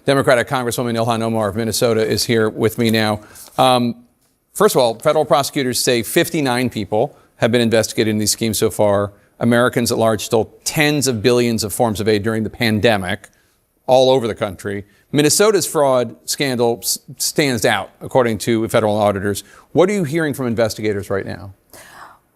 Democratic Congresswoman IIhAN Omar of Minnesota is here with me now. First of all, federal prosecutors say 59 people have been investigated in these schemes so far. Americans at large stole tens of billions of forms of aid during the pandemic all over the country. Minnesota's fraud scandal stands out, according to federal auditors. What are you hearing from investigators right now?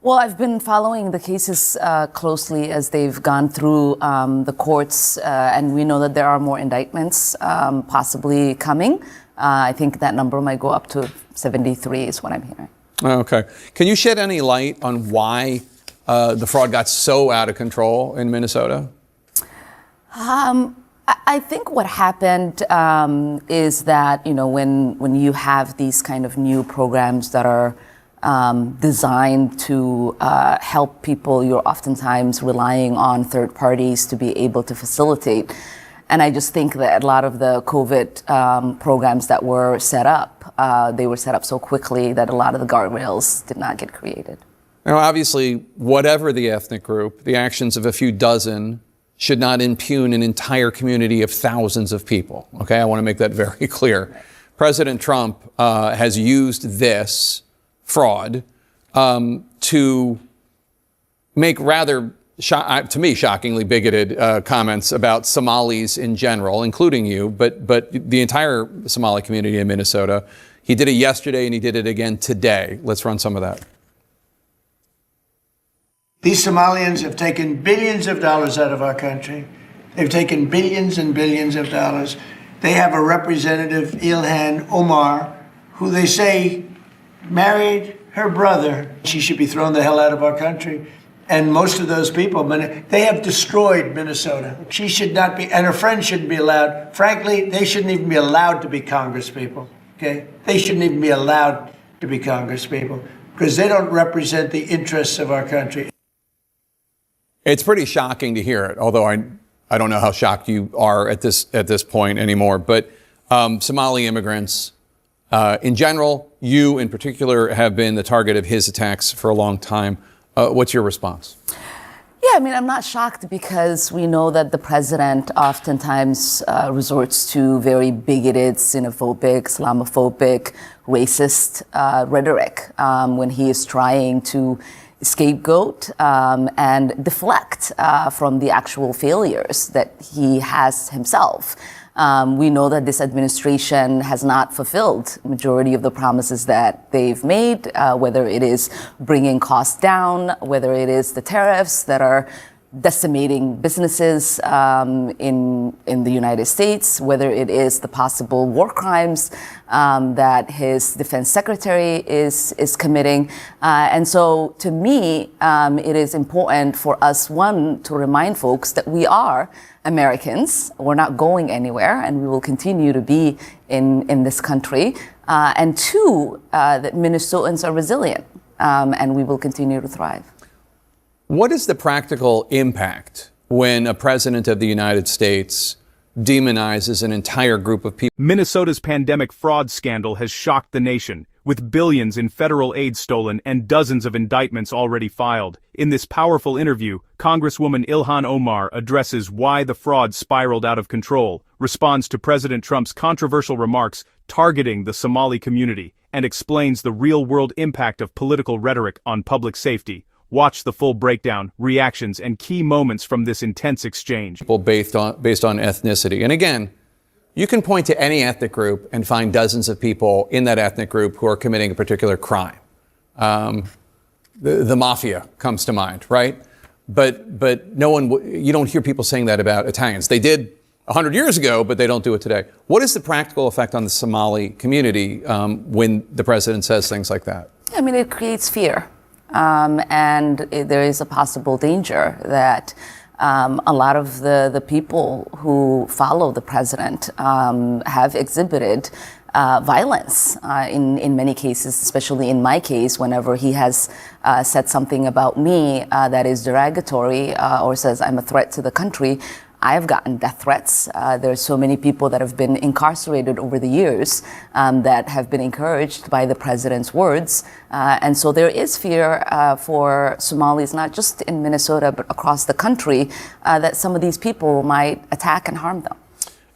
Well, I've been following the cases closely as they've gone through the courts, and we know that there are more indictments possibly coming. I think that number might go up to 73 is what I'm hearing. Okay. Can you shed any light on why the fraud got so out of control in Minnesota? I think what happened is that, you know, when you have these kind of new programs that are designed to help people, you're oftentimes relying on third parties to be able to facilitate. And I just think that a lot of the COVID programs that were set up, they were set up so quickly that a lot of the guardrails did not get created. Now, obviously, whatever the ethnic group, the actions of a few dozen should not impugn an entire community of thousands of people. Okay, I want to make that very clear. President Trump has used this fraud to make rather, to me, shockingly bigoted comments about Somalis in general, including you, but the entire Somali community in Minnesota. He did it yesterday and he did it again today. Let's run some of that. These Somalians have taken billions of dollars out of our country. They've taken billions and billions of dollars. They have a representative, IIhAN, Omar, who they say married her brother. She should be thrown the hell out of our country. And most of those people, they have destroyed Minnesota. She should not be, and her friends shouldn't be allowed. Frankly, they shouldn't even be allowed to be congresspeople, okay? They shouldn't even be allowed to be congresspeople because they don't represent the interests of our country. It's pretty shocking to hear it, although I don't know how shocked you are at this point anymore. But Somali immigrants, in general, you in particular, have been the target of his attacks for a long time. What's your response? Yeah, I mean, I'm not shocked because we know that the president oftentimes resorts to very bigoted, xenophobic, Islamophobic, racist rhetoric when he is trying to scapegoat and deflect from the actual failures that he has himself. We know that this administration has not fulfilled majority of the promises that they've made, whether it is bringing costs down, whether it is the tariffs that are decimating businesses in the United States, whether it is the possible war crimes that his defense secretary is committing. And so to me, it is important for us, one, to remind folks that we are Americans. We're not going anywhere, and we will continue to be in this country. And two, that Minnesotans are resilient, and we will continue to thrive. What is the practical impact when a president of the United States demonizes an entire group of people? Minnesota's pandemic fraud scandal has shocked the nation, with billions in federal aid stolen and dozens of indictments already filed. In this powerful interview, Congresswoman IIhAN Omar addresses why the fraud spiraled out of control, responds to President Trump's controversial remarks targeting the Somali community, and explains the real-world impact of political rhetoric on public safety. Watch the full breakdown, reactions, and key moments from this intense exchange. Based on ethnicity. And again, you can point to any ethnic group and find dozens of people in that ethnic group who are committing a particular crime. The mafia comes to mind, right? But no one, you don't hear people saying that about Italians. They did 100 years ago, but they don't do it today. What is the practical effect on the Somali community when the president says things like that? I mean, it creates fear. And there is a possible danger that a lot of the people who follow the president have exhibited violence in many cases, especially in my case, whenever he has said something about me that is derogatory or says I'm a threat to the country. I've gotten death threats. There's so many people that have been incarcerated over the years that have been encouraged by the president's words. And so there is fear for Somalis, not just in Minnesota, but across the country, that some of these people might attack and harm them.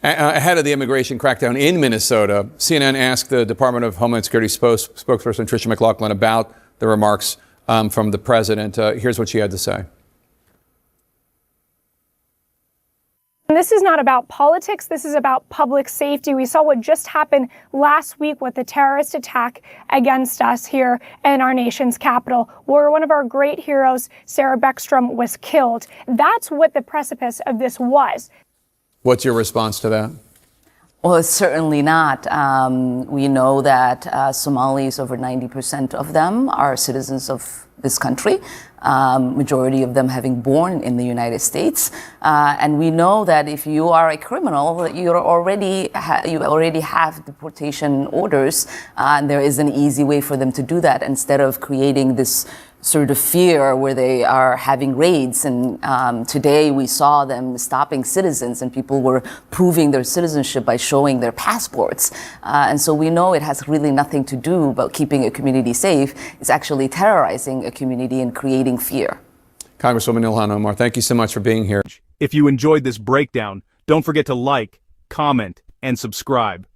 Ahead of the immigration crackdown in Minnesota, CNN asked the Department of Homeland Security spokesperson Tricia McLaughlin about the remarks from the president. Here's what she had to say. This is not about politics. This is about public safety. We saw what just happened last week with the terrorist attack against us here in our nation's capital, where one of our great heroes, Sarah Beckstrom, was killed. That's what the precipice of this was. What's your response to that? Well, it's certainly not. We know that Somalis, over 90% of them, are citizens of this country, majority of them having born in the United States. And we know that if you are a criminal, you already have deportation orders, and there is an easy way for them to do that instead of creating this sort of fear where they are having raids. And today we saw them stopping citizens, and people were proving their citizenship by showing their passports. And so we know it has really nothing to do about keeping a community safe. It's actually terrorizing a community and creating fear. Congresswoman IIhAN Omar, thank you so much for being here. If you enjoyed this breakdown, don't forget to like, comment, and subscribe.